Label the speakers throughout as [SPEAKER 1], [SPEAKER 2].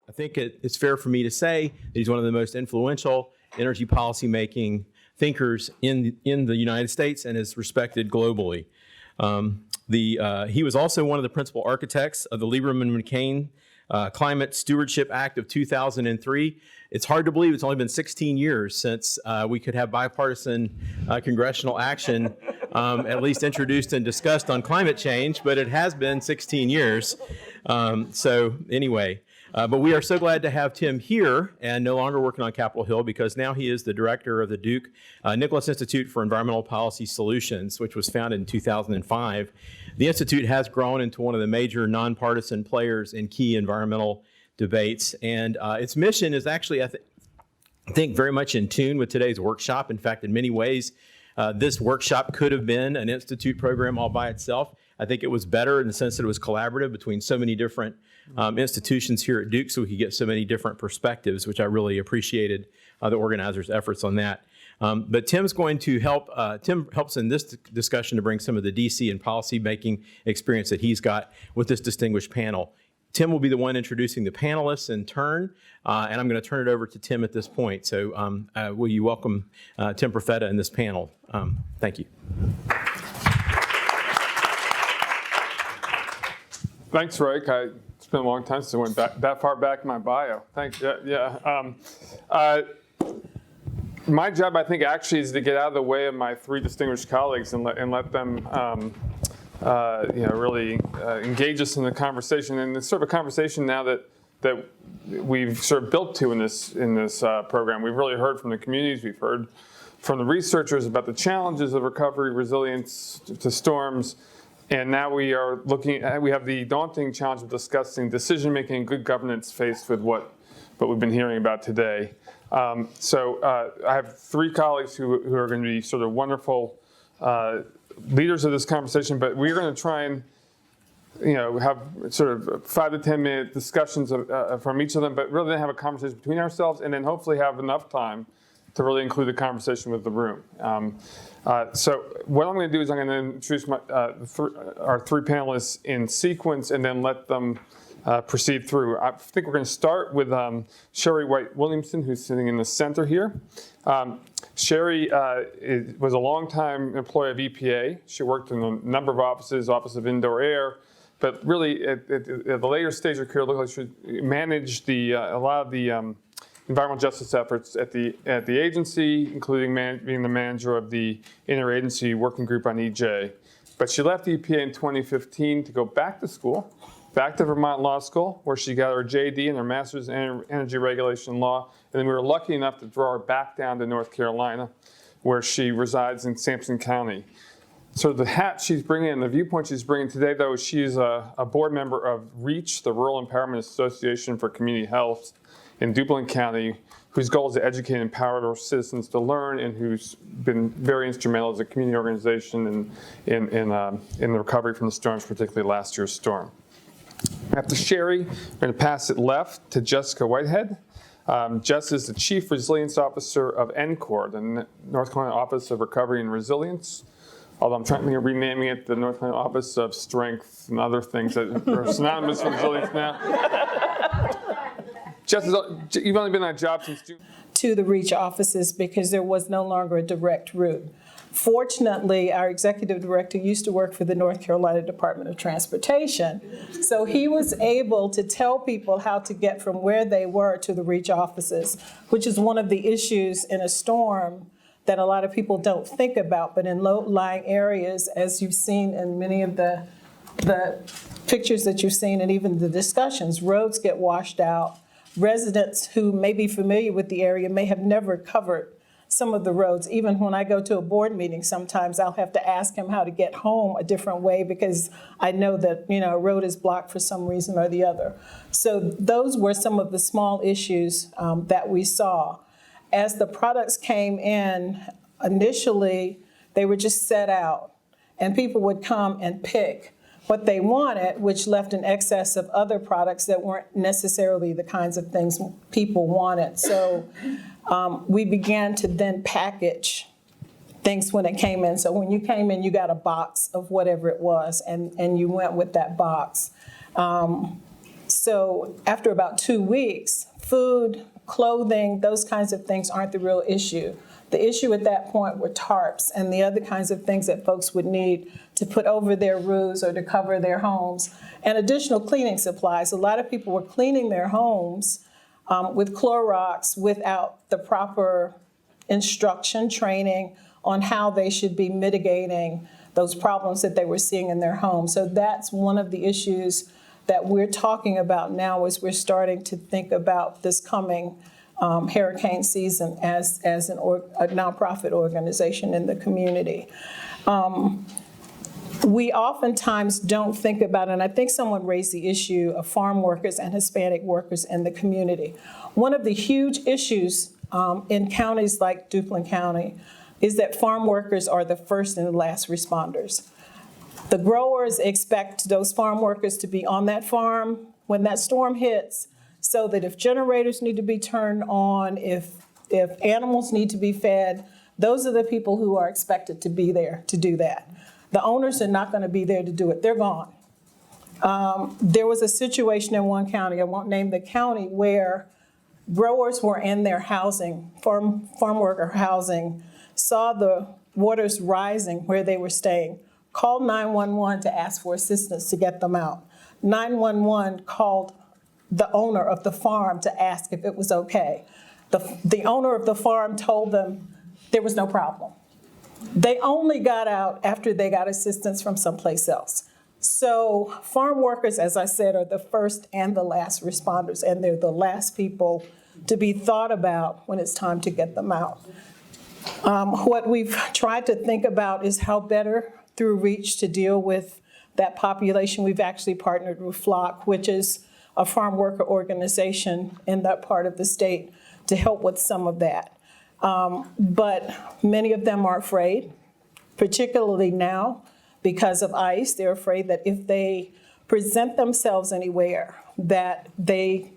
[SPEAKER 1] I think it's fair for me to say that he's one of the most influential energy policy-making thinkers in the United States and is respected globally. He was also one of the principal architects of the Lieberman-McCain Climate Stewardship Act of 2003. It's hard to believe it's only been 16 years since we could have bipartisan congressional action at least introduced and discussed on climate change, but it has been 16 years. So anyway, but we are so glad to have Tim here and no longer working on Capitol Hill, because now he is the director of the Duke Nicholas Institute for Environmental Policy Solutions, which was founded in 2005. The Institute has grown into one of the major nonpartisan players in key environmental debates, and its mission is actually, I think, very much in tune with today's workshop. In fact, in many ways, this workshop could have been an Institute program all by itself. I think it was better in the sense that it was collaborative between so many different institutions here at Duke, so we could get so many different perspectives, which I really appreciated the organizers' efforts on that. But Tim's going to help, Tim helps in this discussion to bring some of the DC and policy-making experience that he's got with this distinguished panel. Tim will be the one introducing the panelists in turn, and I'm going to turn it over to Tim at this point. So will you welcome Tim Profeta in this panel? Thank you.
[SPEAKER 2] Thanks, Rick. It's been a long time since I went that far back in my bio. Thanks. My job, I think, actually is to get out of the way of my three distinguished colleagues and let them really engage us in the conversation. And it's sort of a conversation now that we've sort of built to in this program. We've really heard from the communities. We've heard from the researchers about the challenges of recovery, resilience to storms. And now we have the daunting challenge of discussing decision-making and good governance faced with what we've been hearing about today. So I have three colleagues who are going to be sort of wonderful leaders of this conversation, but we're going to try and have sort of 5 to 10 minute discussions from each of them, but really then have a conversation between ourselves, and then hopefully have enough time to really include the conversation with the room. So what I'm going to do is I'm going to introduce our three panelists in sequence and then let them proceed through. I think we're going to start with Sherry White-Williamson, who's sitting in the center here. Sherry was a longtime employee of EPA. She worked in a number of offices, Office of Indoor Air, but really at the later stage of her career, it looked like she managed a lot of the environmental justice efforts at the agency, including being the manager of the interagency working group on EJ. But she left EPA in 2015 to go back to school, back to Vermont Law School, where she got her JD and her master's in energy regulation law. And then we were lucky enough to draw her back down to North Carolina, where she resides in Sampson County. So the hat she's bringing and the viewpoint she's bringing today, though, she's a board member of REACH, the Rural Empowerment Association for Community Health in Duplin County, whose goal is to educate and empower our citizens to learn, and who's been very instrumental as a community organization in the recovery from the storms, particularly last year's storm. After Sherry, we're going to pass it left to Jessica Whitehead. Jess is the Chief Resilience Officer of NCORE, the North Carolina Office of Recovery and Resilience, although I'm trying to renaming it the North Carolina Office of Strength and other things that are synonymous with resilience now. Jess, you've only been on that job since June.
[SPEAKER 3] To the REACH offices because there was no longer a direct route. Fortunately, our executive director used to work for the North Carolina Department of Transportation, so he was able to tell people how to get from where they were to the REACH offices, which is one of the issues in a storm that a lot of people don't think about, but in low-lying areas, as you've seen in many of the pictures that you've seen and even the discussions, roads get washed out. Residents who may be familiar with the area may have never covered some of the roads. Even when I go to a board meeting, sometimes I'll have to ask him how to get home a different way because I know that a road is blocked for some reason or the other. So those were some of the small issues that we saw. As the products came in, initially they were just set out and people would come and pick what they wanted, which left an excess of other products that weren't necessarily the kinds of things people wanted. So we began to then package things when it came in. So when you came in, you got a box of whatever it was, and you went with that box. So after about 2 weeks, food, clothing, those kinds of things aren't the real issue. The issue at that point were tarps and the other kinds of things that folks would need to put over their roofs or to cover their homes, and additional cleaning supplies. A lot of people were cleaning their homes with Clorox without the proper instruction, training on how they should be mitigating those problems that they were seeing in their homes. So that's one of the issues that we're talking about now, as we're starting to think about this coming hurricane season as a nonprofit organization in the community. We oftentimes don't think about, and I think someone raised the issue of farm workers and Hispanic workers in the community. One of the huge issues in counties like Duplin County is that farm workers are the first and the last responders. The growers expect those farm workers to be on that farm when that storm hits, so that if generators need to be turned on, if animals need to be fed, those are the people who are expected to be there to do that. The owners are not going to be there to do it. They're gone. There was a situation in one county, I won't name the county, where growers were in their housing, farm worker housing, saw the waters rising where they were staying, called 911 to ask for assistance to get them out. 911 called the owner of the farm to ask if it was okay. The owner of the farm told them there was no problem. They only got out after they got assistance from someplace else. So farm workers, as I said, are the first and the last responders, and they're the last people to be thought about when it's time to get them out. What we've tried to think about is how better through REACH to deal with that population. We've actually partnered with Flock, which is a farm worker organization in that part of the state, to help with some of that. But many of them are afraid, particularly now because of ICE. They're afraid that if they present themselves anywhere, that they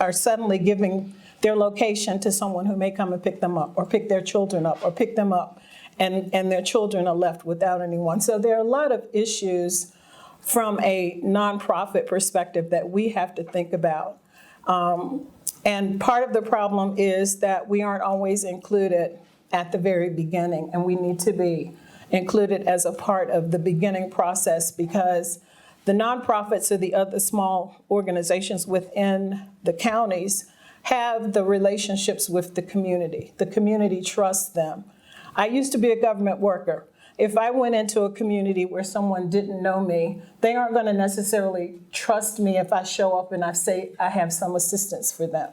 [SPEAKER 3] are suddenly giving their location to someone who may come and pick them up or pick their children up or pick them up, and their children are left without anyone. So there are a lot of issues from a nonprofit perspective that we have to think about. And part of the problem is that we aren't always included at the very beginning, and we need to be included as a part of the beginning process, because the nonprofits or the other small organizations within the counties have the relationships with the community. The community trusts them. I used to be a government worker. If I went into a community where someone didn't know me, they aren't going to necessarily trust me if I show up and I say I have some assistance for them.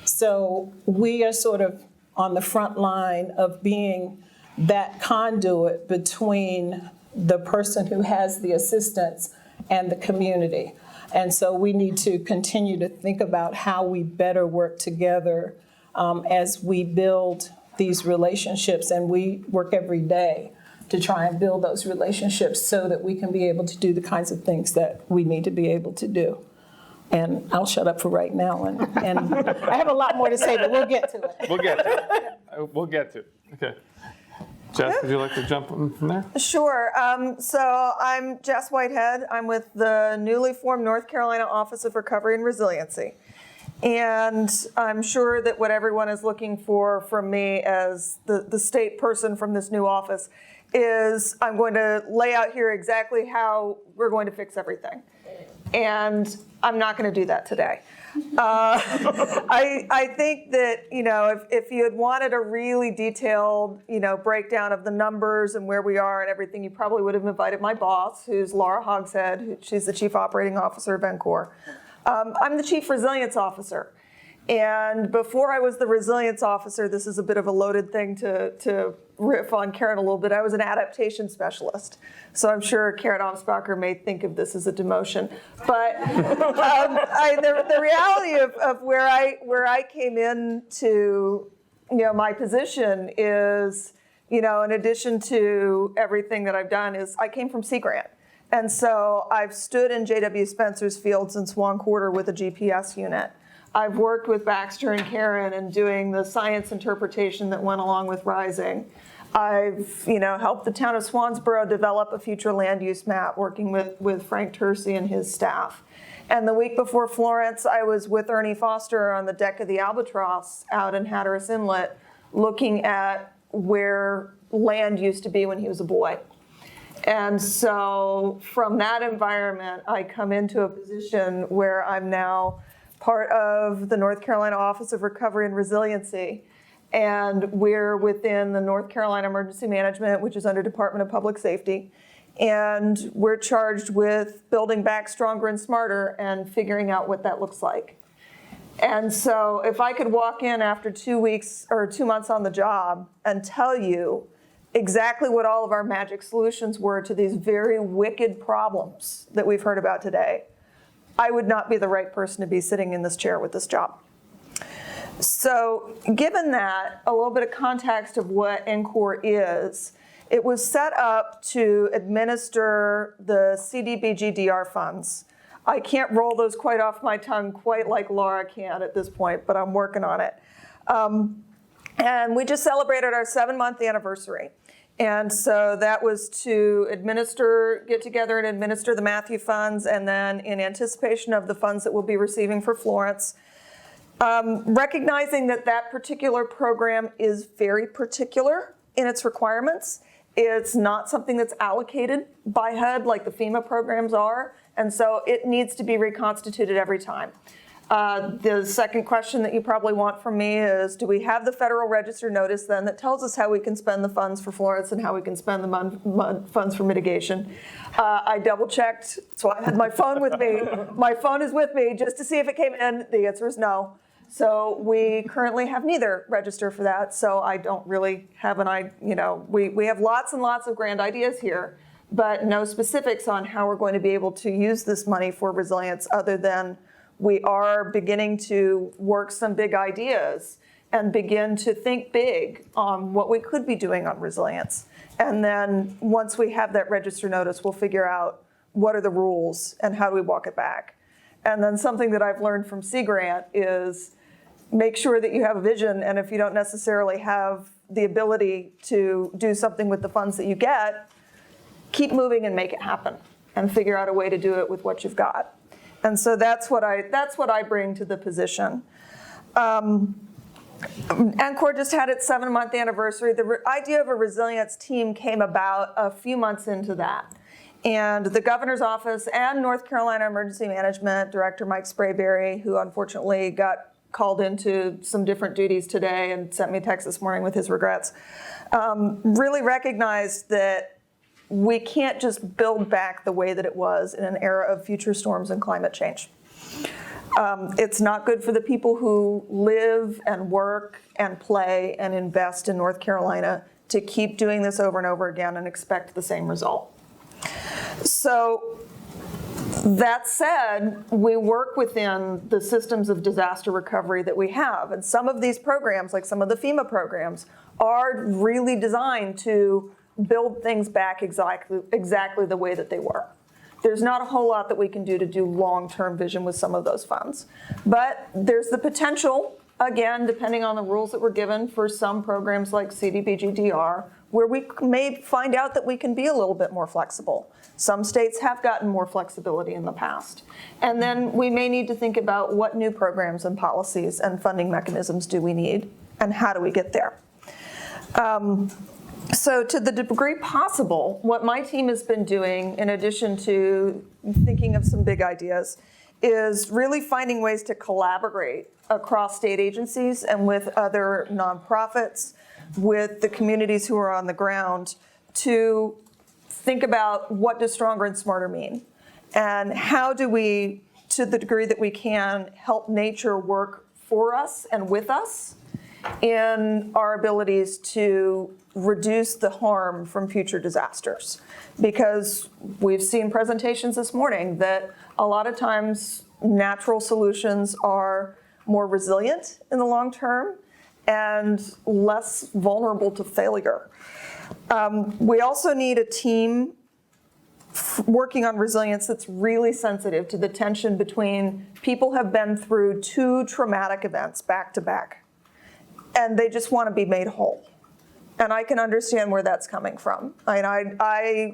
[SPEAKER 3] So we are sort of on the front line of being that conduit between the person who has the assistance and the community. And so we need to continue to think about how we better work together as we build these relationships, and we work every day to try and build those relationships so that we can be able to do the kinds of things that we need to be able to do. And I'll shut up for right now, and I have a lot more to say, but we'll get to it.
[SPEAKER 2] We'll get to it. We'll get to it. Okay. Jess, would you like to jump in from there?
[SPEAKER 4] Sure. So I'm Jess Whitehead. I'm with the newly formed North Carolina Office of Recovery and Resiliency. And I'm sure that what everyone is looking for from me as the state person from this new office is I'm going to lay out here exactly how we're going to fix everything. And I'm not going to do that today. I think that, if you had wanted a really detailed, breakdown of the numbers and where we are and everything, you probably would have invited my boss, who's Laura Hogshead. She's the Chief Operating Officer of NCORE. I'm the Chief Resilience Officer. And before I was the Resilience Officer, this is a bit of a loaded thing to riff on Karen a little bit, I was an adaptation specialist. So I'm sure Karen Omsbacher may think of this as a demotion. But the reality of where I came into my position is, in addition to everything that I've done, is I came from Sea Grant. And so I've stood in J.W. Spencer's fields in Swan Quarter with a GPS unit. I've worked with Baxter and Karen in doing the science interpretation that went along with Rising. I've, helped the town of Swansboro develop a future land use map, working with Frank Tercy and his staff. And the week before Florence, I was with Ernie Foster on the deck of the Albatross out in Hatteras Inlet, looking at where land used to be when he was a boy. And so from that environment, I come into a position where I'm now part of the North Carolina Office of Recovery and Resiliency. And we're within the North Carolina Emergency Management, which is under Department of Public Safety. And we're charged with building back stronger and smarter and figuring out what that looks like. And so if I could walk in after 2 weeks or 2 months on the job and tell you exactly what all of our magic solutions were to these very wicked problems that we've heard about today, I would not be the right person to be sitting in this chair with this job. So given that, a little bit of context of what NCORE is, it was set up to administer the CDBG-DR funds. I can't roll those quite off my tongue quite like Laura can at this point, but I'm working on it. And we just celebrated our 7-month anniversary. And so that was to get together and administer the Matthew funds, and then in anticipation of the funds that we'll be receiving for Florence, recognizing that that particular program is very particular in its requirements. It's not something that's allocated by HUD like the FEMA programs are, and so it needs to be reconstituted every time. The second question that you probably want from me is, do we have the Federal Register notice then that tells us how we can spend the funds for Florence and how we can spend the funds for mitigation? I double checked, so I had my phone with me. My phone is with me just to see if it came in. The answer is no. So we currently have neither register for that, so I don't really have an idea. We have lots and lots of grand ideas here, but no specifics on how we're going to be able to use this money for resilience, other than we are beginning to work some big ideas and begin to think big on what we could be doing on resilience. And then once we have that register notice, we'll figure out what are the rules and how do we walk it back. And then something that I've learned from Sea Grant is make sure that you have a vision, and if you don't necessarily have the ability to do something with the funds that you get, keep moving and make it happen and figure out a way to do it with what you've got. And so that's what I bring to the position. NCORE just had its 7-month anniversary. The idea of a resilience team came about a few months into that. And the governor's office and North Carolina Emergency Management Director Mike Sprayberry, who unfortunately got called into some different duties today and sent me a text this morning with his regrets, really recognized that we can't just build back the way that it was in an era of future storms and climate change. It's not good for the people who live and work and play and invest in North Carolina to keep doing this over and over again and expect the same result. So that said, we work within the systems of disaster recovery that we have. And some of these programs, like some of the FEMA programs, are really designed to build things back exactly the way that they were. There's not a whole lot that we can do to do long-term vision with some of those funds. But there's the potential, again, depending on the rules that we're given, for some programs like CDBG-DR, where we may find out that we can be a little bit more flexible. Some states have gotten more flexibility in the past. And then we may need to think about what new programs and policies and funding mechanisms do we need, and how do we get there. So to the degree possible, what my team has been doing, in addition to thinking of some big ideas, is really finding ways to collaborate across state agencies and with other nonprofits, with the communities who are on the ground, to think about what does stronger and smarter mean, and how do we, to the degree that we can, help nature work for us and with us in our abilities to reduce the harm from future disasters. Because we've seen presentations this morning that a lot of times natural solutions are more resilient in the long term and less vulnerable to failure. We also need a team working on resilience that's really sensitive to the tension between people have been through 2 traumatic events back to back, and they just want to be made whole. And I can understand where that's coming from. I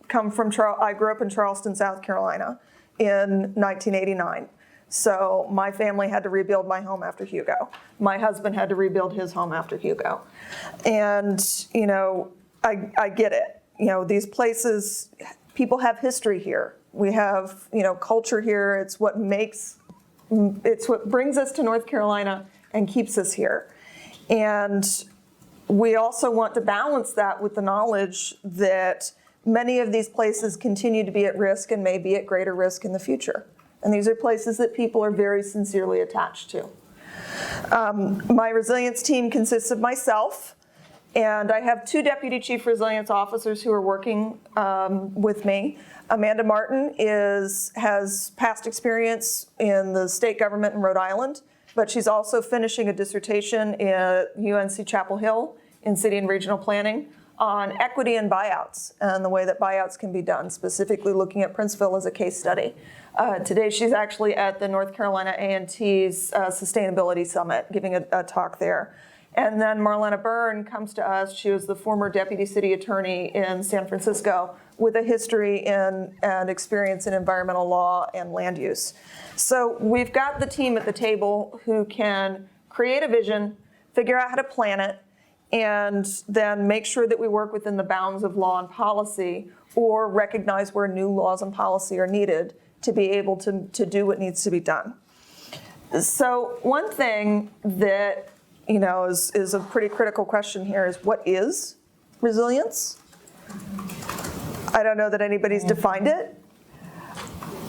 [SPEAKER 4] grew up in Charleston, South Carolina, in 1989. So my family had to rebuild my home after Hugo. My husband had to rebuild his home after Hugo. And, I get it. These places, people have history here. We have, culture here. It's what brings us to North Carolina and keeps us here. And we also want to balance that with the knowledge that many of these places continue to be at risk and may be at greater risk in the future. And these are places that people are very sincerely attached to. My resilience team consists of myself, and I have 2 Deputy Chief Resilience Officers who are working with me. Amanda Martin has past experience in the state government in Rhode Island, but she's also finishing a dissertation at UNC Chapel Hill in city and regional planning on equity and buyouts and the way that buyouts can be done, specifically looking at Princeville as a case study. Today she's actually at the North Carolina A&T's Sustainability Summit, giving a talk there. And then Marlena Byrne comes to us. She was the former deputy city attorney in San Francisco with a history and experience in environmental law and land use. So we've got the team at the table who can create a vision, figure out how to plan it, and then make sure that we work within the bounds of law and policy, or recognize where new laws and policy are needed to be able to do what needs to be done. So one thing that is a pretty critical question here is, what is resilience? I don't know that anybody's defined it.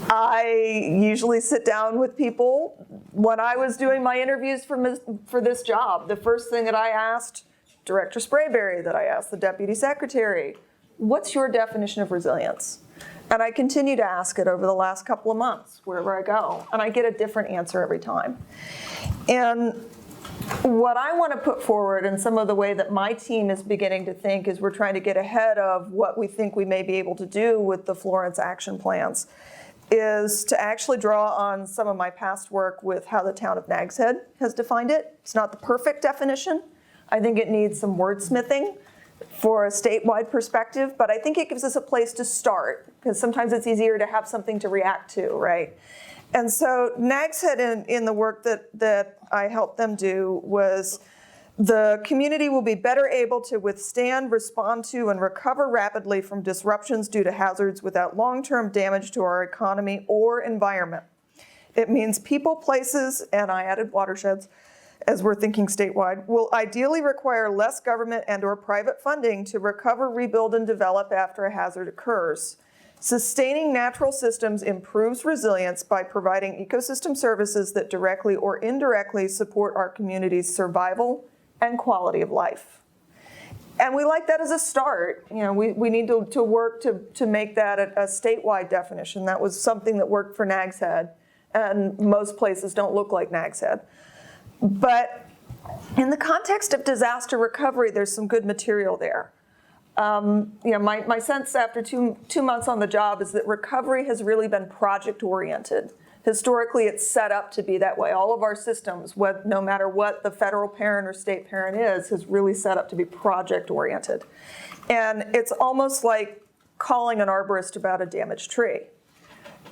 [SPEAKER 4] I usually sit down with people. When I was doing my interviews for this job, the first thing that I asked Director Sprayberry, that I asked the Deputy Secretary, what's your definition of resilience? And I continue to ask it over the last couple of months, wherever I go, and I get a different answer every time. And what I want to put forward, and some of the way that my team is beginning to think, is we're trying to get ahead of what we think we may be able to do with the Florence action plans, is to actually draw on some of my past work with how the town of Nags Head has defined it. It's not the perfect definition. I think it needs some wordsmithing for a statewide perspective, but I think it gives us a place to start, because sometimes it's easier to have something to react to, right? And so Nags Head, in the work that I helped them do, was the community will be better able to withstand, respond to, and recover rapidly from disruptions due to hazards without long-term damage to our economy or environment. It means people, places, and I added watersheds, as we're thinking statewide, will ideally require less government and/or private funding to recover, rebuild, and develop after a hazard occurs. Sustaining natural systems improves resilience by providing ecosystem services that directly or indirectly support our community's survival and quality of life. And we like that as a start. We need to work to make that a statewide definition. That was something that worked for Nags Head, and most places don't look like Nags Head. But in the context of disaster recovery, there's some good material there. My sense after two months on the job is that recovery has really been project-oriented. Historically, it's set up to be that way. All of our systems, no matter what the federal parent or state parent is really set up to be project-oriented. And it's almost like calling an arborist about a damaged tree.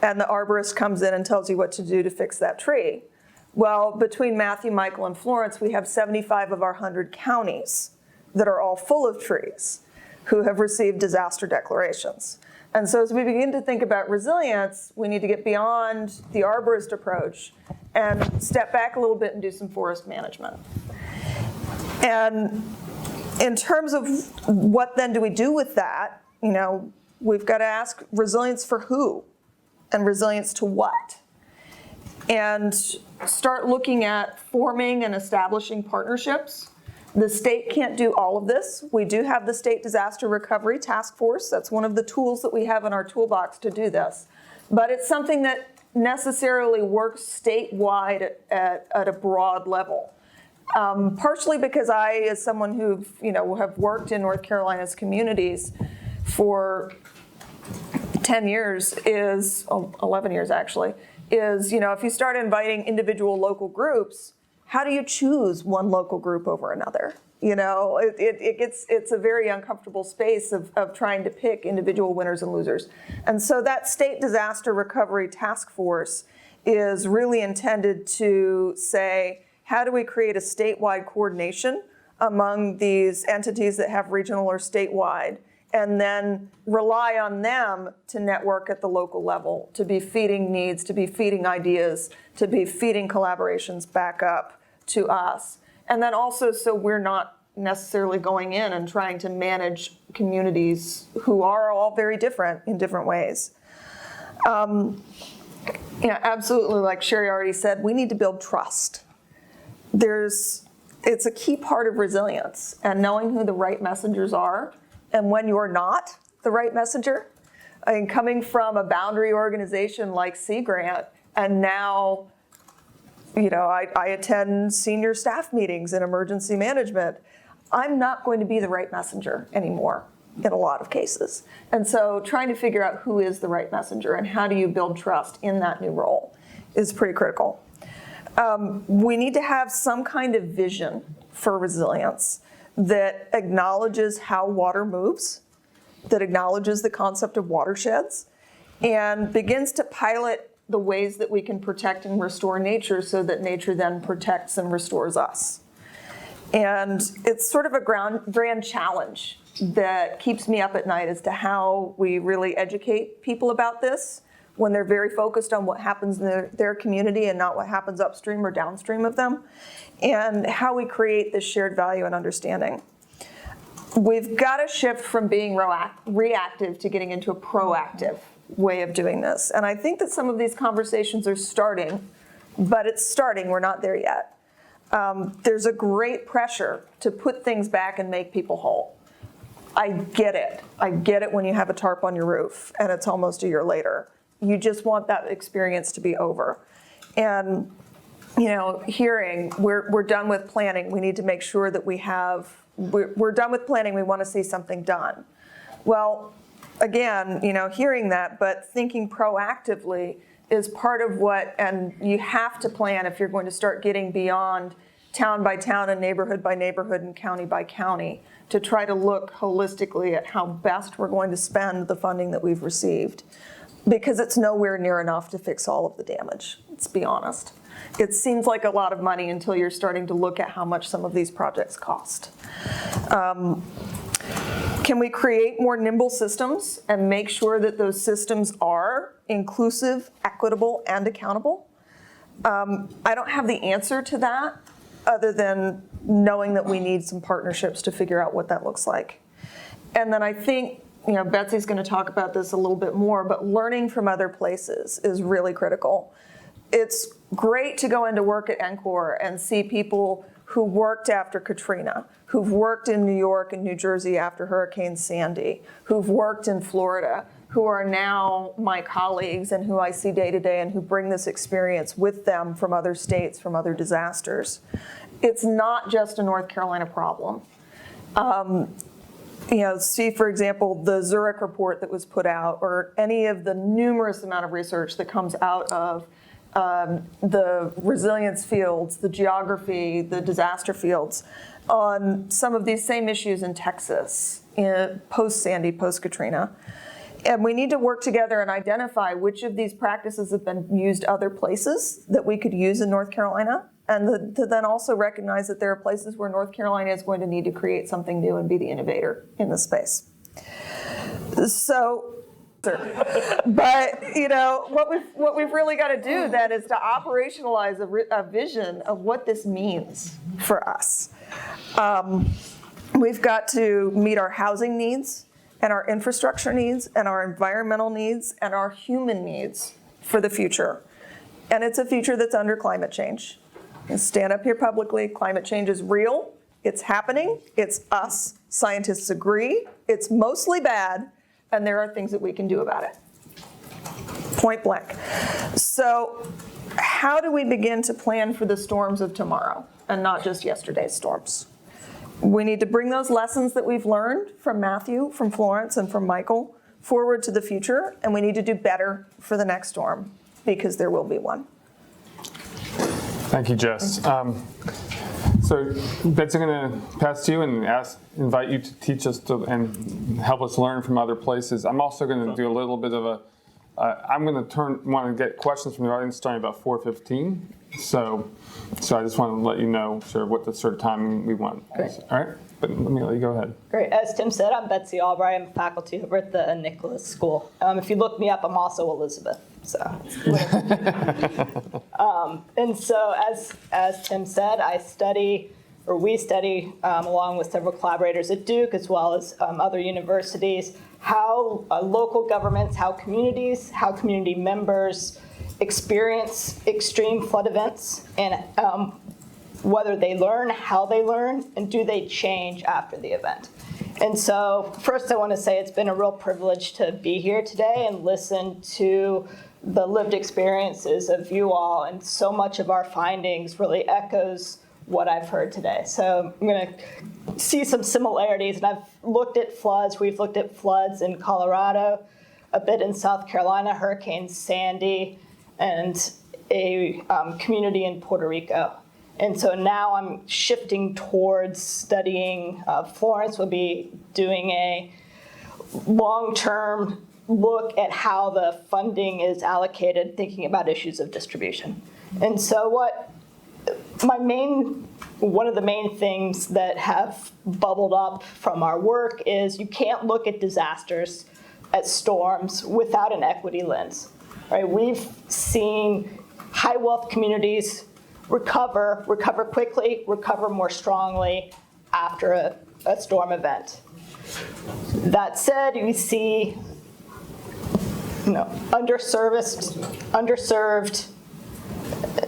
[SPEAKER 4] And the arborist comes in and tells you what to do to fix that tree. Well, between Matthew, Michael, and Florence, we have 75 of our 100 counties that are all full of trees who have received disaster declarations. And so as we begin to think about resilience, we need to get beyond the arborist approach and step back a little bit and do some forest management. And in terms of what then do we do with that, we've got to ask resilience for who and resilience to what? And start looking at forming and establishing partnerships. The state can't do all of this. We do have the State Disaster Recovery Task Force. That's one of the tools that we have in our toolbox to do this. But it's something that necessarily works statewide at a broad level. Partially because I, as someone who have worked in North Carolina's communities for 10 years, 11 years actually, is if you start inviting individual local groups, how do you choose one local group over another? You know, it's a very uncomfortable space of trying to pick individual winners and losers. And so that State Disaster Recovery Task Force is really intended to say, how do we create a statewide coordination among these entities that have regional or statewide, and then rely on them to network at the local level, to be feeding needs, to be feeding ideas, to be feeding collaborations back up to us. And then also so we're not necessarily going in and trying to manage communities who are all very different in different ways. Absolutely, like Sherry already said, we need to build trust. It's a key part of resilience, and knowing who the right messengers are, and when you're not the right messenger. I mean, coming from a boundary organization like Sea Grant, and now, I attend senior staff meetings in emergency management. I'm not going to be the right messenger anymore in a lot of cases. And so trying to figure out who is the right messenger and how do you build trust in that new role is pretty critical. We need to have some kind of vision for resilience that acknowledges how water moves, that acknowledges the concept of watersheds, and begins to pilot the ways that we can protect and restore nature so that nature then protects and restores us. And it's sort of a grand challenge that keeps me up at night as to how we really educate people about this when they're very focused on what happens in their community and not what happens upstream or downstream of them, and how we create this shared value and understanding. We've got to shift from being reactive to getting into a proactive way of doing this. And I think that some of these conversations are starting, but it's starting, we're not there yet. There's a great pressure to put things back and make people whole. I get it. I get it when you have a tarp on your roof and it's almost a year later. You just want that experience to be over. And, hearing, we're done with planning. We need to make sure that we're done with planning. We want to see something done. Well, again, hearing that, but thinking proactively is part of what, and you have to plan if you're going to start getting beyond town by town and neighborhood by neighborhood and county by county to try to look holistically at how best we're going to spend the funding that we've received. Because it's nowhere near enough to fix all of the damage, let's be honest. It seems like a lot of money until you're starting to look at how much some of these projects cost. Can we create more nimble systems and make sure that those systems are inclusive, equitable, and accountable? I don't have the answer to that other than knowing that we need some partnerships to figure out what that looks like. And then I think, Betsy's going to talk about this a little bit more, but learning from other places is really critical. It's great to go into work at NCORE and see people who worked after Katrina, who've worked in New York and New Jersey after Hurricane Sandy, who've worked in Florida, who are now my colleagues and who I see day to day and who bring this experience with them from other states, from other disasters. It's not just a North Carolina problem. See, for example, the Zurich report that was put out, or any of the numerous amount of research that comes out of the resilience fields, the geography, the disaster fields, on some of these same issues in Texas, post-Sandy, post-Katrina. And we need to work together and identify which of these practices have been used other places that we could use in North Carolina, and to then also recognize that there are places where North Carolina is going to need to create something new and be the innovator in this space. So, but what we've really got to do then is to operationalize a vision of what this means for us. We've got to meet our housing needs and our infrastructure needs and our environmental needs and our human needs for the future. And it's a future that's under climate change. And stand up here publicly, climate change is real, it's happening, it's us, scientists agree, it's mostly bad, and there are things that we can do about it. Point blank. So how do we begin to plan for the storms of tomorrow and not just yesterday's storms? We need to bring those lessons that we've learned from Matthew, from Florence, and from Michael forward to the future, and we need to do better for the next storm, because there will be one.
[SPEAKER 2] Thank you, Jess. So Betsy, I'm going to pass to you and invite you to teach us and help us learn from other places. I'm also going to do a little bit of I'm going to want to get questions from the audience starting about 4:15. So I just want to let you know sort of what the sort of timing we want.
[SPEAKER 5] Great.
[SPEAKER 2] All right, but let me let you go ahead.
[SPEAKER 5] Great. As Tim said, I'm Betsy Albright. I'm faculty over at the Nicholas School. If you look me up, I'm also Elizabeth. So, and so as Tim said, we study along with several collaborators at Duke as well as other universities, how local governments, how community members experience extreme flood events, and whether they learn, how they learn, and do they change after the event. And so first I want to say it's been a real privilege to be here today and listen to the lived experiences of you all, and so much of our findings really echoes what I've heard today. So I'm going to see some similarities, and I've looked at floods. We've looked at floods in Colorado, a bit in South Carolina, Hurricane Sandy, and a community in Puerto Rico. And so now I'm shifting towards studying Florence. We'll be doing a long-term look at how the funding is allocated, thinking about issues of distribution. And so one of the main things that have bubbled up from our work is you can't look at disasters, at storms, without an equity lens. Right? We've seen high wealth communities recover quickly, recover more strongly after a storm event. That said, we see underserved,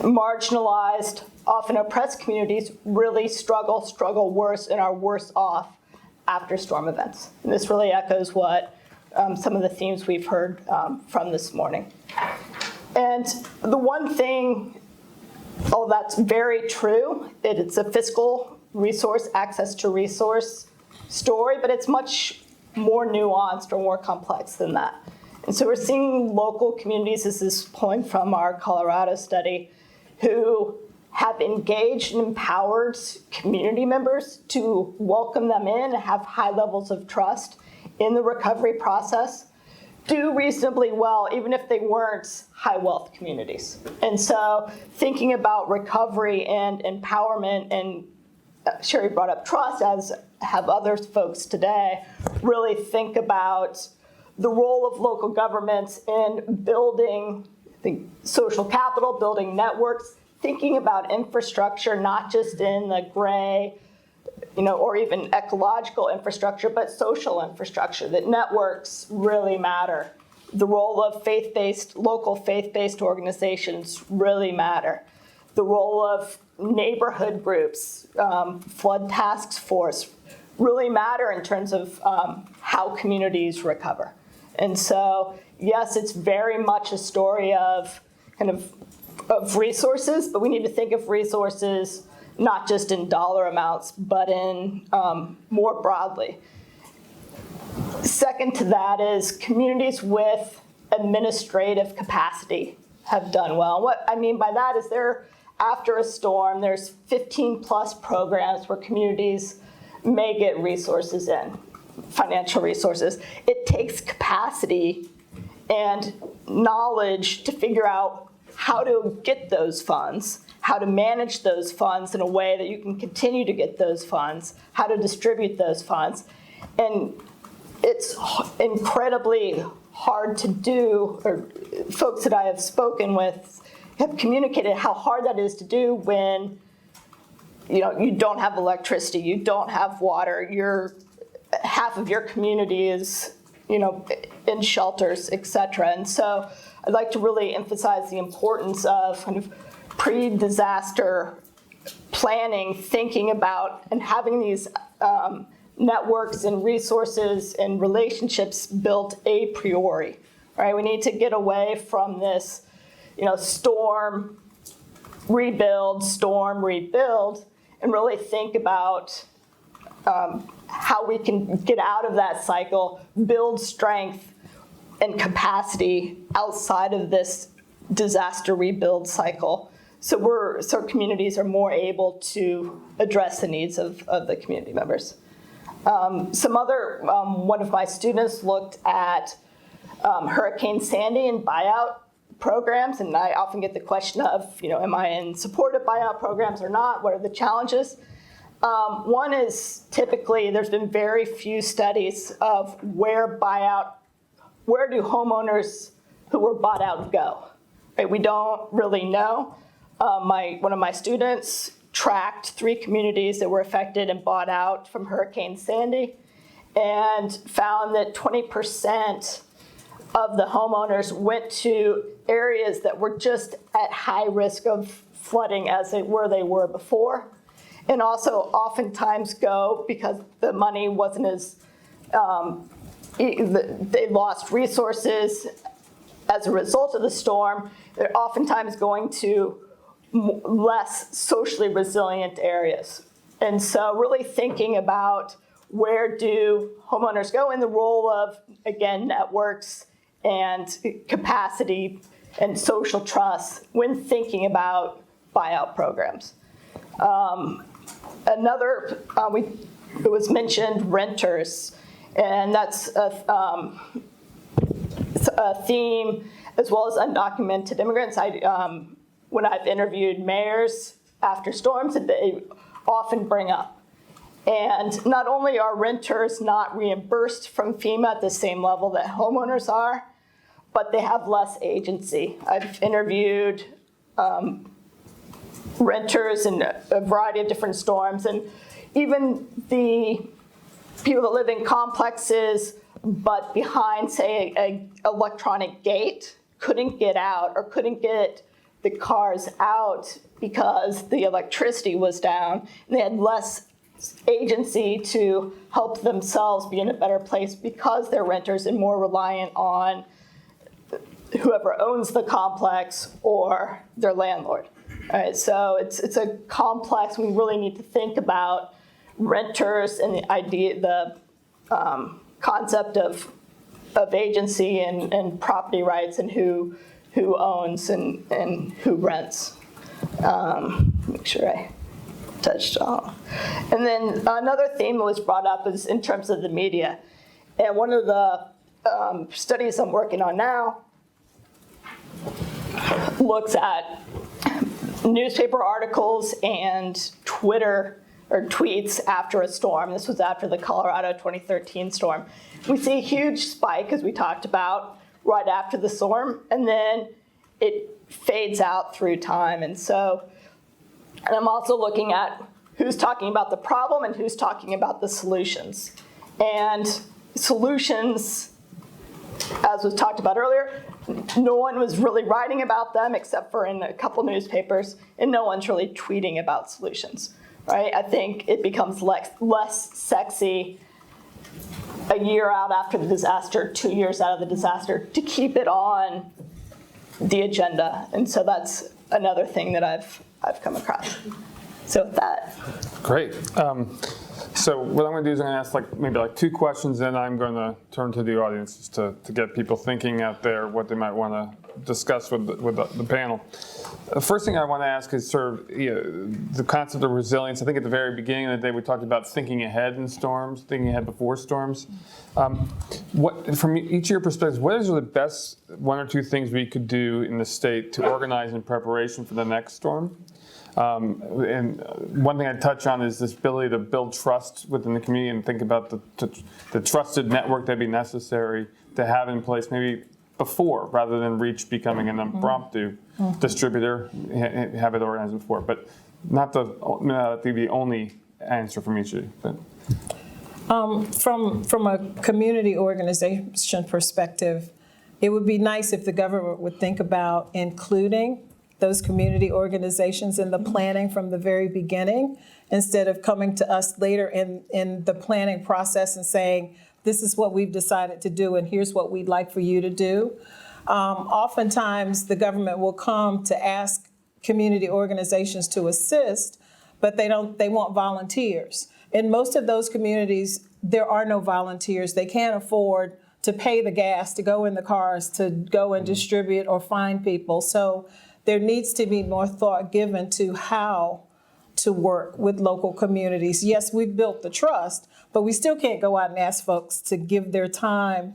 [SPEAKER 5] marginalized, often oppressed communities really struggle worse, and are worse off after storm events. And this really echoes what some of the themes we've heard from this morning. And the one thing, that's very true, it's a fiscal resource, access to resource story, but it's much more nuanced or more complex than that. And so we're seeing local communities, this is pulling from our Colorado study, who have engaged and empowered community members to welcome them in and have high levels of trust in the recovery process, do reasonably well, even if they weren't high wealth communities. And so thinking about recovery and empowerment, and Sherry brought up trust, as have other folks today, really think about the role of local governments in building, social capital, building networks, thinking about infrastructure, not just in the gray, or even ecological infrastructure, but social infrastructure, that networks really matter. The role of local faith-based organizations really matter. The role of neighborhood groups, flood task force, really matter in terms of how communities recover. And so, yes, it's very much a story of of resources, but we need to think of resources not just in dollar amounts, but in more broadly. Second to that is communities with administrative capacity have done well. What I mean by that is after a storm, there's 15 plus programs where communities may get resources in, financial resources. It takes capacity and knowledge to figure out how to get those funds, how to manage those funds in a way that you can continue to get those funds, how to distribute those funds. And it's incredibly hard to do, or folks that I have spoken with have communicated how hard that is to do when you don't have electricity, you don't have water, half of your community is in shelters, et cetera. And so I'd like to really emphasize the importance of pre-disaster planning, thinking about and having these networks and resources and relationships built a priori, right? We need to get away from this, storm, rebuild, and really think about how we can get out of that cycle, build strength and capacity outside of this disaster rebuild cycle, so communities are more able to address the needs of the community members. One of my students looked at Hurricane Sandy and buyout programs, and I often get the question of, am I in support of buyout programs or not? What are the challenges? One is typically there's been very few studies of where do homeowners who were bought out go? Right? We don't really know. One of my students tracked 3 communities that were affected and bought out from Hurricane Sandy and found that 20% of the homeowners went to areas that were just at high risk of flooding as they were before. And also oftentimes go because the money wasn't as, they lost resources as a result of the storm. They're oftentimes going to less socially resilient areas. And so really thinking about where do homeowners go in the role of, again, networks and capacity and social trust when thinking about buyout programs. It was mentioned renters, and that's a theme, as well as undocumented immigrants. When I've interviewed mayors after storms, that they often bring up. And not only are renters not reimbursed from FEMA at the same level that homeowners are, but they have less agency. I've interviewed renters in a variety of different storms, and even the people that live in complexes but behind, say, an electronic gate couldn't get out or couldn't get the cars out because the electricity was down, and they had less agency to help themselves be in a better place because they're renters and more reliant on whoever owns the complex or their landlord. All right, so it's a complex. We really need to think about renters and the concept of agency and property rights and who owns and who rents. Make sure I touched all. And then another theme that was brought up is in terms of the media. And one of the studies I'm working on now looks at newspaper articles and Twitter or tweets after a storm. This was after the Colorado 2013 storm. We see a huge spike, as we talked about, right after the storm, and then it fades out through time. And I'm also looking at who's talking about the problem and who's talking about the solutions. And solutions, as was talked about earlier, no one was really writing about them except for in a couple newspapers, and no one's really tweeting about solutions, right? I think it becomes less sexy a year out after the disaster, 2 years out of the disaster, to keep it on the agenda. And so that's another thing that I've come across. So with that.
[SPEAKER 2] Great. So what I'm going to do is I'm going to ask maybe 2 questions, then I'm going to turn to the audience just to get people thinking out there what they might want to discuss with the panel. The first thing I want to ask is sort of the concept of resilience. I think at the very beginning of the day we talked about thinking ahead in storms, thinking ahead before storms. From each of your perspectives, what is the best 1 or 2 things we could do in the state to organize in preparation for the next storm? And one thing I'd touch on is this ability to build trust within the community and think about the trusted network that'd be necessary to have in place maybe before, rather than Reach becoming an impromptu distributor, have it organized before. But not the only answer from each of you. But.
[SPEAKER 3] From a community organization perspective, it would be nice if the government would think about including those community organizations in the planning from the very beginning, instead of coming to us later in the planning process and saying, this is what we've decided to do and here's what we'd like for you to do. Oftentimes the government will come to ask community organizations to assist, but they want volunteers. In most of those communities, there are no volunteers. They can't afford to pay the gas to go in the cars to go and distribute or find people. So there needs to be more thought given to how to work with local communities. Yes, we've built the trust, but we still can't go out and ask folks to give their time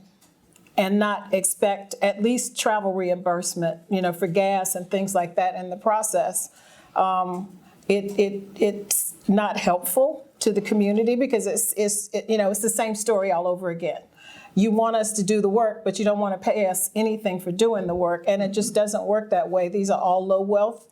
[SPEAKER 3] and not expect at least travel reimbursement, for gas and things like that in the process. It's not helpful to the community because it's the same story all over again. You want us to do the work, but you don't want to pay us anything for doing the work, and it just doesn't work that way. These are all low wealth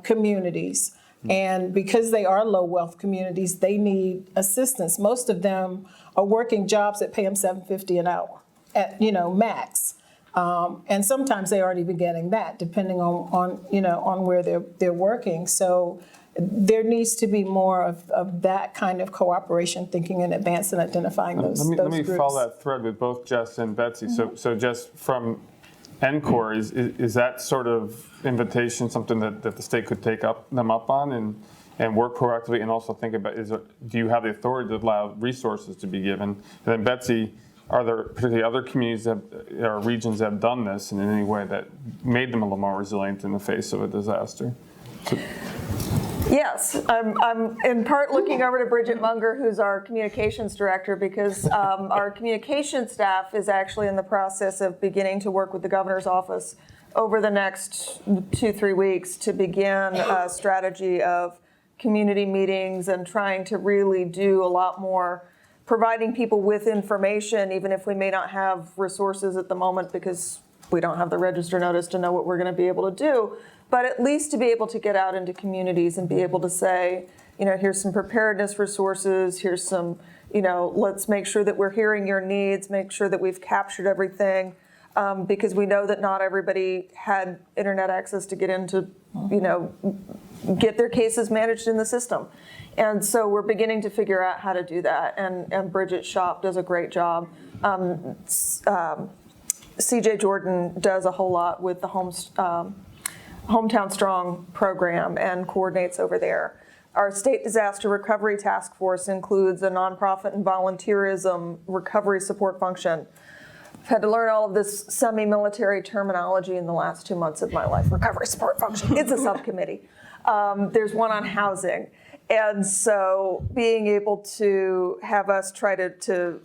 [SPEAKER 3] communities. And because they are low wealth communities, they need assistance. Most of them are working jobs that pay them $7.50 an hour at, max. And sometimes they aren't even getting that, depending on where they're working. So there needs to be more of that kind of cooperation, thinking in advance and identifying those
[SPEAKER 2] Let me
[SPEAKER 3] groups.
[SPEAKER 2] follow that thread with both Jess and Betsy. So Jess, from NCORE, is that sort of invitation something that the state could take them up on and work proactively, and also think about, do you have the authority to allow resources to be given? And then Betsy, are there particularly other communities or regions that have done this in any way that made them a little more resilient in the face of a disaster?
[SPEAKER 4] Yes, I'm in part looking over to Bridget Munger, who's our communications director, because our communication staff is actually in the process of beginning to work with the governor's office over the next 2-3 weeks to begin a strategy of community meetings and trying to really do a lot more providing people with information, even if we may not have resources at the moment because we don't have the register notice to know what we're going to be able to do, but at least to be able to get out into communities and be able to say, here's some preparedness resources, here's some, let's make sure that we're hearing your needs, make sure that we've captured everything, because we know that not everybody had internet access to get into, get their cases managed in the system. And so we're beginning to figure out how to do that. And Bridget's shop does a great job. CJ Jordan does a whole lot with the Hometown Strong program and coordinates over there. Our State Disaster Recovery Task Force includes a nonprofit and volunteerism recovery support function. I've had to learn all of this semi-military terminology in the last 2 months of my life. Recovery support function. It's a subcommittee. There's one on housing. And so being able to have us try to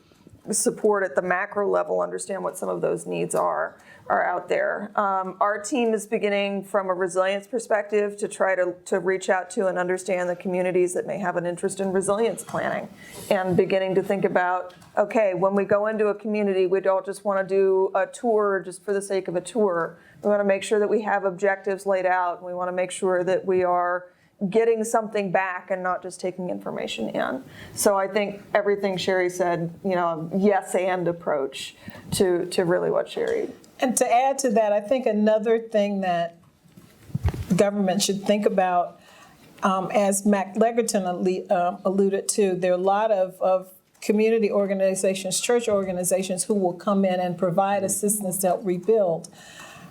[SPEAKER 4] support at the macro level, understand what some of those needs are out there. Our team is beginning from a resilience perspective to try to reach out to and understand the communities that may have an interest in resilience planning, and beginning to think about, okay, when we go into a community, we don't just want to do a tour just for the sake of a tour. We want to make sure that we have objectives laid out. We want to make sure that we are getting something back and not just taking information in. So I think everything Sherry said, yes and approach to really what Sherry.
[SPEAKER 3] And to add to that, I think another thing that government should think about, as Mac Legerton alluded to, there are a lot of community organizations, church organizations who will come in and provide assistance to help rebuild.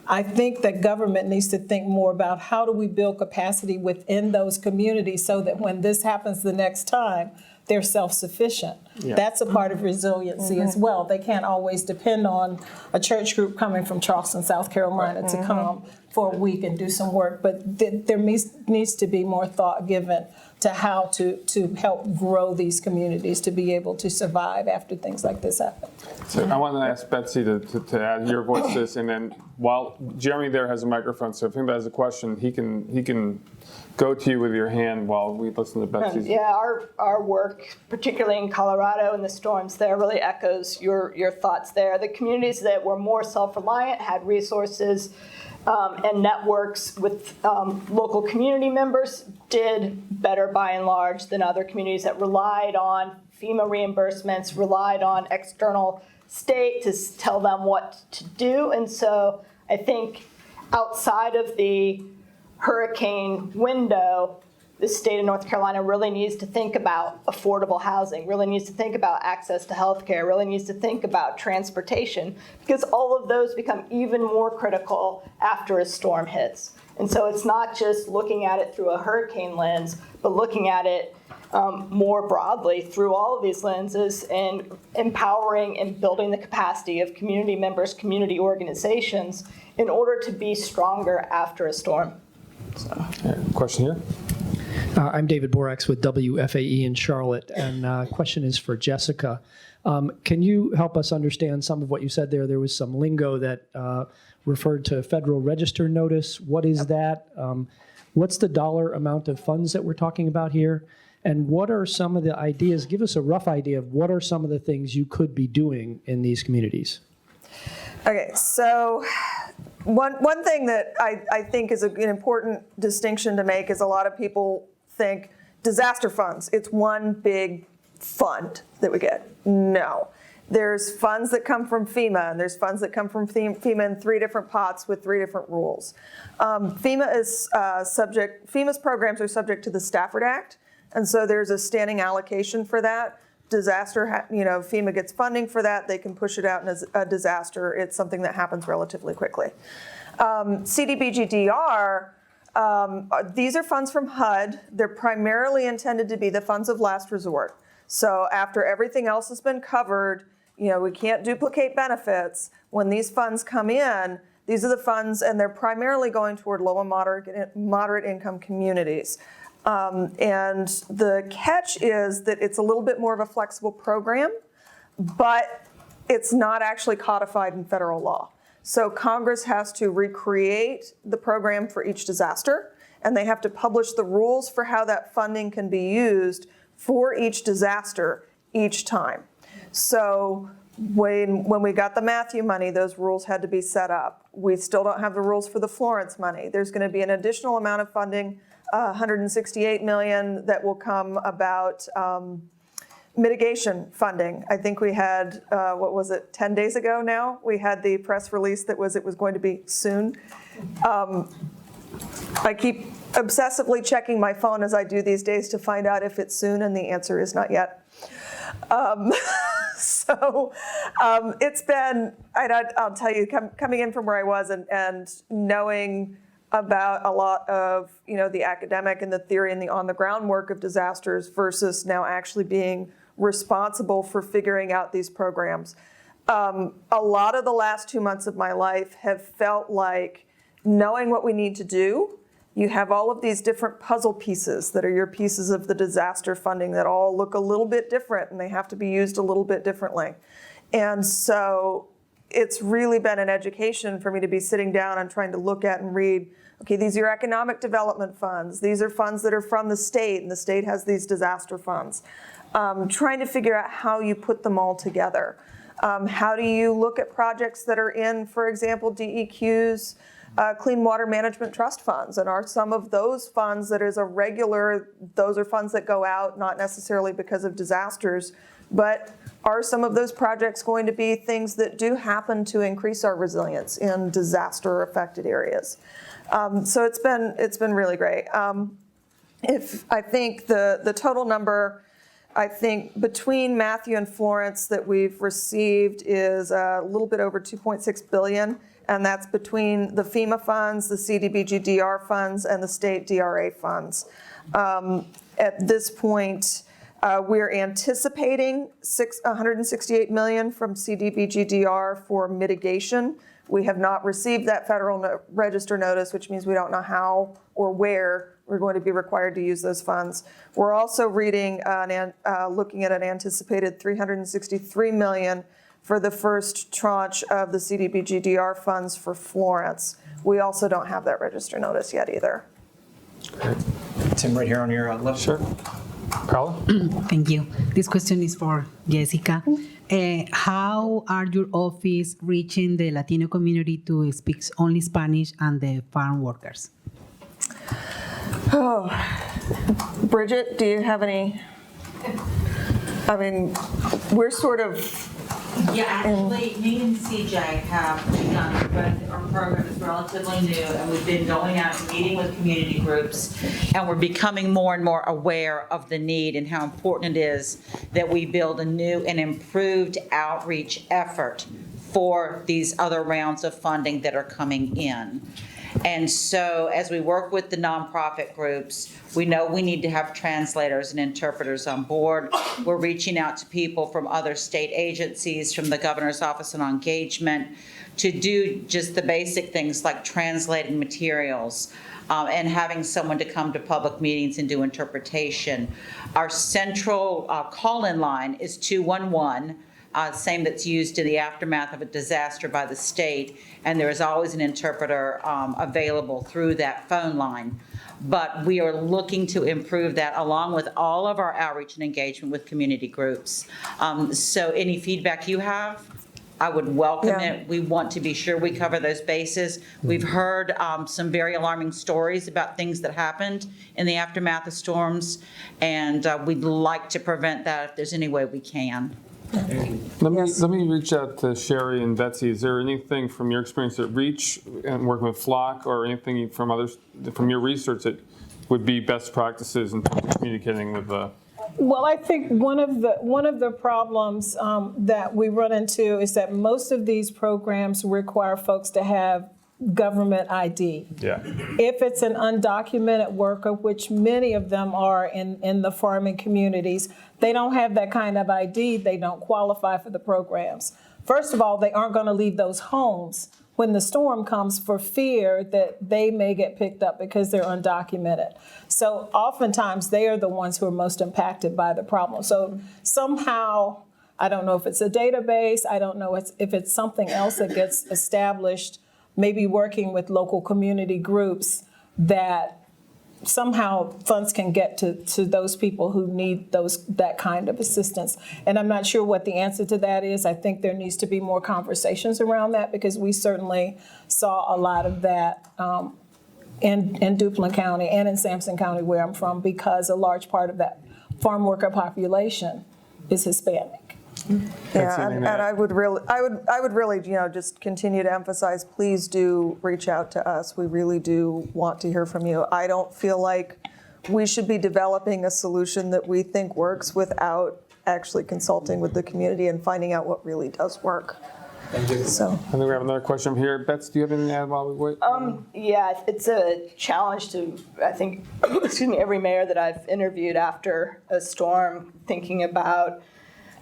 [SPEAKER 3] I think that government needs to think more about how do we build capacity within those communities so that when this happens the next time, they're self-sufficient. Yeah. That's a part of resiliency as well. They can't always depend on a church group coming from Charleston, South Carolina to come for a week and do some work, but there needs to be more thought given to how to help grow these communities to be able to survive after things like this happen.
[SPEAKER 2] So I want to ask Betsy to add your voice to this, and then while Jeremy there has a microphone, so if anybody has a question, he can go to you with your hand while we listen to Betsy's.
[SPEAKER 5] Yeah, our work, particularly in Colorado and the storms there, really echoes your thoughts there. The communities that were more self-reliant had resources and networks with local community members did better by and large than other communities that relied on FEMA reimbursements, relied on external state to tell them what to do. And so I think outside of the hurricane window, the state of North Carolina really needs to think about affordable housing, really needs to think about access to healthcare, really needs to think about transportation, because all of those become even more critical after a storm hits. And so it's not just looking at it through a hurricane lens, but looking at it more broadly through all of these lenses and empowering and building the capacity of community members, community organizations, in order to be stronger after a storm. So.
[SPEAKER 2] Question here?
[SPEAKER 6] I'm David Borax with WFAE in Charlotte, and question is for Jessica. Can you help us understand some of what you said there? There was some lingo that referred to Federal Register notice. What is that? What's the dollar amount of funds that we're talking about here? And what are some of the ideas? Give us a rough idea of what are some of the things you could be doing in these communities.
[SPEAKER 4] Okay, so one thing that I think is an important distinction to make is a lot of people think disaster funds, it's one big fund that we get. No. There's funds that come from FEMA, and there's funds that come from FEMA in 3 different pots with 3 different rules. FEMA's programs are subject to the Stafford Act, and so there's a standing allocation for that. FEMA gets funding for that. They can push it out in a disaster. It's something that happens relatively quickly. CDBG-DR, these are funds from HUD. They're primarily intended to be the funds of last resort. So after everything else has been covered, we can't duplicate benefits. When these funds come in, these are the funds, and they're primarily going toward low and moderate income communities. And the catch is that it's a little bit more of a flexible program, but it's not actually codified in federal law. So Congress has to recreate the program for each disaster, and they have to publish the rules for how that funding can be used for each disaster each time. So when we got the Matthew money, those rules had to be set up. We still don't have the rules for the Florence money. There's going to be an additional amount of funding, $168 million, that will come about mitigation funding. I think we had, 10 days ago now? We had the press release that it was going to be soon. I keep obsessively checking my phone as I do these days to find out if it's soon, and the answer is not yet. It's been, I'll tell you, coming in from where I was and knowing about a lot of the academic and the theory and the on-the-ground work of disasters versus now actually being responsible for figuring out these programs. A lot of the last 2 months of my life have felt like knowing what we need to do. You have all of these different puzzle pieces that are your pieces of the disaster funding that all look a little bit different, and they have to be used a little bit differently. And so it's really been an education for me to be sitting down and trying to look at and read, okay, these are your economic development funds. These are funds that are from the state, and the state has these disaster funds. Trying to figure out how you put them all together. How do you look at projects that are in, for example, DEQ's Clean Water Management Trust funds, and are some of those funds that is a regular, those are funds that go out not necessarily because of disasters, but are some of those projects going to be things that do happen to increase our resilience in disaster affected areas? So it's been really great. If I think the total number, I think between Matthew and Florence that we've received is a little bit over $2.6 billion. And that's between the FEMA funds, the CDBG-DR funds, and the state DRA funds. At this point, we're anticipating $168 million from CDBG-DR for mitigation. We have not received that Federal Register notice, which means we don't know how or where we're going to be required to use those funds. We're also looking at an anticipated $363 million for the first tranche of the CDBG-DR funds for Florence. We also don't have that register notice yet either.
[SPEAKER 2] Great.
[SPEAKER 7] Tim, right here on your left.
[SPEAKER 2] Sure. Paula?
[SPEAKER 8] Thank you. This question is for Jessica. How are your office reaching the Latino community who speaks only Spanish and the farm workers?
[SPEAKER 4] Oh, Bridget, do you have any? I mean, we're sort of.
[SPEAKER 9] Yeah, actually, me and CJ have begun, but our program is relatively new, and we've been going out and meeting with community groups, and we're becoming more and more aware of the need and how important it is that we build a new and improved outreach effort for these other rounds of funding that are coming in. And so as we work with the nonprofit groups, we know we need to have translators and interpreters on board. We're reaching out to people from other state agencies, from the Governor's Office on Engagement, to do just the basic things like translating materials, and having someone to come to public meetings and do interpretation. Our central call-in line is 211, same that's used in the aftermath of a disaster by the state, and there is always an interpreter available through that phone line. But we are looking to improve that along with all of our outreach and engagement with community groups. So any feedback you have, I would welcome it. We want to be sure we cover those bases. We've heard some very alarming stories about things that happened in the aftermath of storms, and we'd like to prevent that if there's any way we can.
[SPEAKER 2] Let me reach out to Sherry and Betsy. Is there anything from your experience at Reach and working with Flock, or anything from others, from your research, that would be best practices in terms of communicating with the?
[SPEAKER 3] Well, I think one of the problems that we run into is that most of these programs require folks to have government ID.
[SPEAKER 2] Yeah.
[SPEAKER 3] If it's an undocumented worker, which many of them are in the farming communities, they don't have that kind of ID, they don't qualify for the programs. First of all, they aren't going to leave those homes when the storm comes for fear that they may get picked up because they're undocumented. So oftentimes they are the ones who are most impacted by the problem. So somehow, I don't know if it's a database, I don't know if it's something else that gets established, maybe working with local community groups, that somehow funds can get to those people who need that kind of assistance. And I'm not sure what the answer to that is. I think there needs to be more conversations around that, because we certainly saw a lot of that in Duplin County and in Sampson County, where I'm from, because a large part of that farm worker population is Hispanic.
[SPEAKER 4] Yeah, and I would really, just continue to emphasize, please do reach out to us. We really do want to hear from you. I don't feel like we should be developing a solution that we think works without actually consulting with the community and finding out what really does work.
[SPEAKER 7] Thank you.
[SPEAKER 4] So,
[SPEAKER 2] I think we have another question here. Bets, do you have anything to add while we wait?
[SPEAKER 5] Yeah, it's a challenge to, I think, every mayor that I've interviewed after a storm, thinking about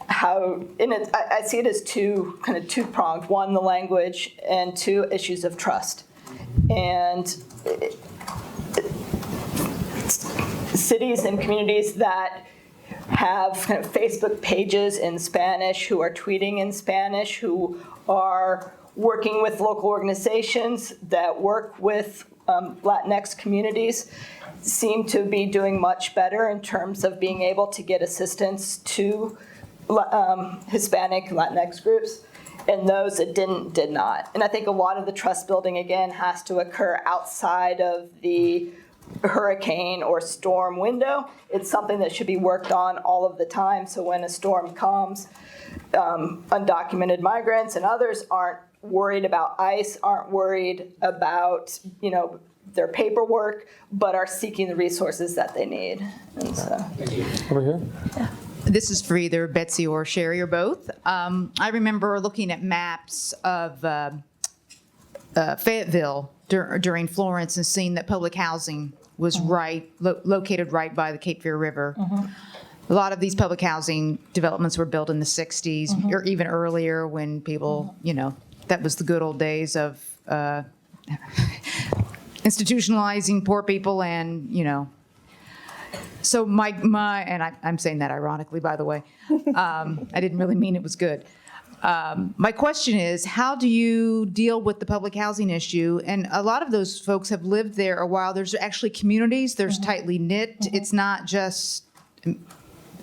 [SPEAKER 5] how, I see it as two-pronged. One, the language, and two, issues of trust. And cities and communities that have Facebook pages in Spanish, who are tweeting in Spanish, who are working with local organizations that work with Latinx communities, seem to be doing much better in terms of being able to get assistance to Hispanic Latinx groups, and those that did not. And I think a lot of the trust building, again, has to occur outside of the hurricane or storm window. It's something that should be worked on all of the time, so when a storm comes, undocumented migrants and others aren't worried about ICE, aren't worried about their paperwork, but are seeking the resources that they need. And so,
[SPEAKER 2] Over here.
[SPEAKER 5] yeah.
[SPEAKER 10] This is for either Betsy or Sherry or both. I remember looking at maps of Fayetteville during Florence and seeing that public housing was located right by the Cape Fear River.
[SPEAKER 3] Mm-hmm.
[SPEAKER 10] A lot of these public housing developments were built in the 60s or even earlier, when people, that was the good old days of institutionalizing poor people and, So I'm saying that ironically, by the way. I didn't really mean it was good. My question is, how do you deal with the public housing issue? And a lot of those folks have lived there a while. There's actually communities. There's tightly knit. It's not just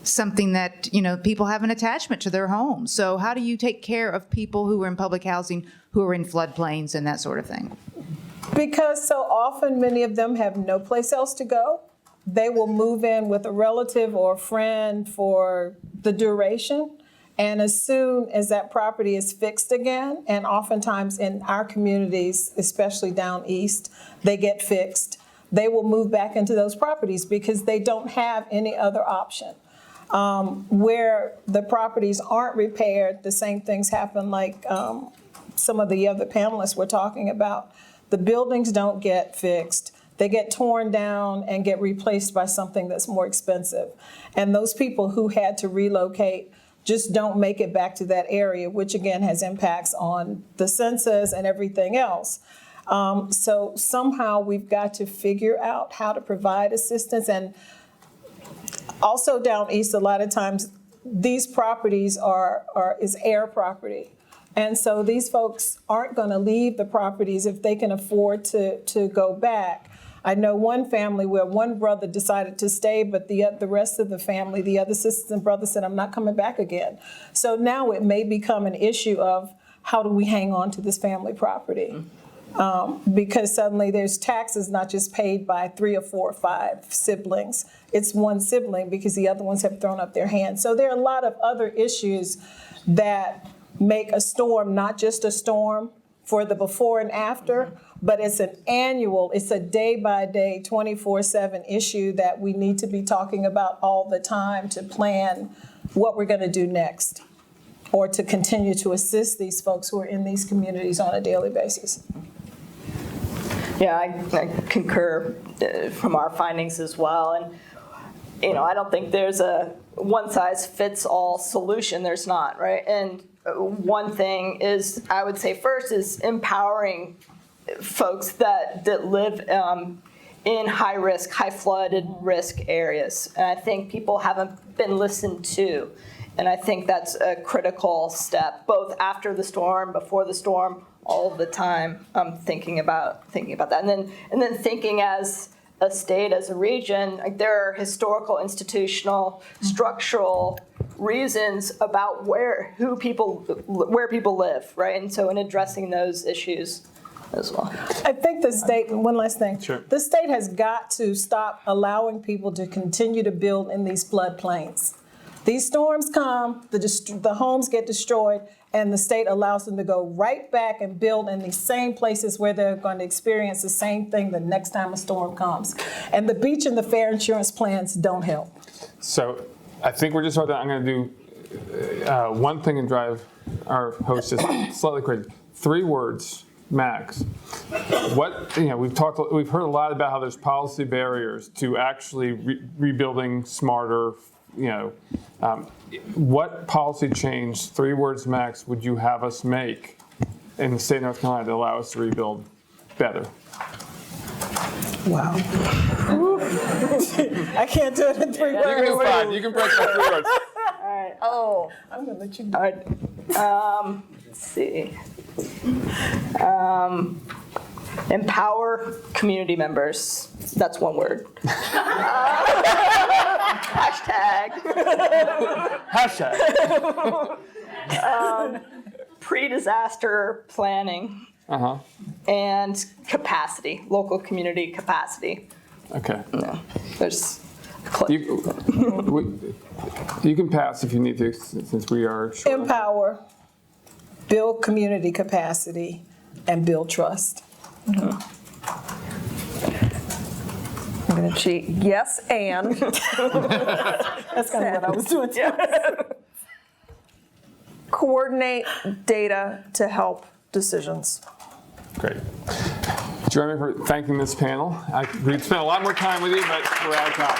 [SPEAKER 10] something that, people have an attachment to their homes. So how do you take care of people who are in public housing, who are in floodplains and that sort of thing?
[SPEAKER 3] Because so often many of them have no place else to go. They will move in with a relative or a friend for the duration. And as soon as that property is fixed again, and oftentimes in our communities, especially down east, they get fixed, they will move back into those properties because they don't have any other option. Where the properties aren't repaired, the same things happen like some of the other panelists were talking about. the buildings don't get fixed. They get torn down and get replaced by something that's more expensive. And those people who had to relocate just don't make it back to that area, which again has impacts on the census and everything else. So somehow we've got to figure out how to provide assistance. And also down east, a lot of times these properties is air property. And so these folks aren't going to leave the properties if they can afford to go back. I know one family where one brother decided to stay, but the rest of the family, the other sisters and brothers said, I'm not coming back again. So now it may become an issue of how do we hang on to this family property? Because suddenly there's taxes not just paid by 3 or 4 or 5 siblings. It's one sibling because the other ones have thrown up their hands. So there are a lot of other issues that make a storm not just a storm for the before and after, but it's a day-by-day, 24/7 issue that we need to be talking about all the time to plan what we're going to do next, or to continue to assist these folks who are in these communities on a daily basis.
[SPEAKER 5] Yeah, I concur from our findings as well. And, I don't think there's a one-size-fits-all solution. There's not, right? And one thing is, I would say first, is empowering folks that live in high-risk, high-flooded risk areas. And I think people haven't been listened to. And I think that's a critical step, both after the storm, before the storm, all the time. Thinking about that, and then thinking as a state, as a region, like there are historical, institutional, structural reasons about where people live, right? And so in addressing those issues as well.
[SPEAKER 3] I think the state, one last thing.
[SPEAKER 2] Sure.
[SPEAKER 3] The state has got to stop allowing people to continue to build in these floodplains. These storms come, the homes get destroyed, and the state allows them to go right back and build in these same places where they're going to experience the same thing the next time a storm comes. And the beach and the fair insurance plans don't help.
[SPEAKER 2] So I think we're just about that. I'm going to do one thing and drive our host just slightly crazy. 3 words, max. We've heard a lot about how there's policy barriers to actually rebuilding smarter. What policy change, 3 words max, would you have us make in the state of North Carolina to allow us to rebuild better?
[SPEAKER 3] Wow. I can't do it in 3 words.
[SPEAKER 2] You can do 5. You can break by 3 words.
[SPEAKER 5] All right. Oh,
[SPEAKER 3] I'm going to let you
[SPEAKER 5] all right. Let's see. Empower community members. That's 1 word.
[SPEAKER 2] Hashtag.
[SPEAKER 5] Pre-disaster planning and capacity, local community capacity.
[SPEAKER 2] Okay.
[SPEAKER 5] No, there's.
[SPEAKER 2] You can pass if you need to, since we are short.
[SPEAKER 3] Empower, build community capacity, and build trust.
[SPEAKER 4] I'm going to cheat. Yes, and.
[SPEAKER 3] That's kind of what I was doing.
[SPEAKER 4] Coordinate data to help decisions.
[SPEAKER 2] Great. Join me for thanking this panel. We'd spent a lot more time with you, but we're out of time.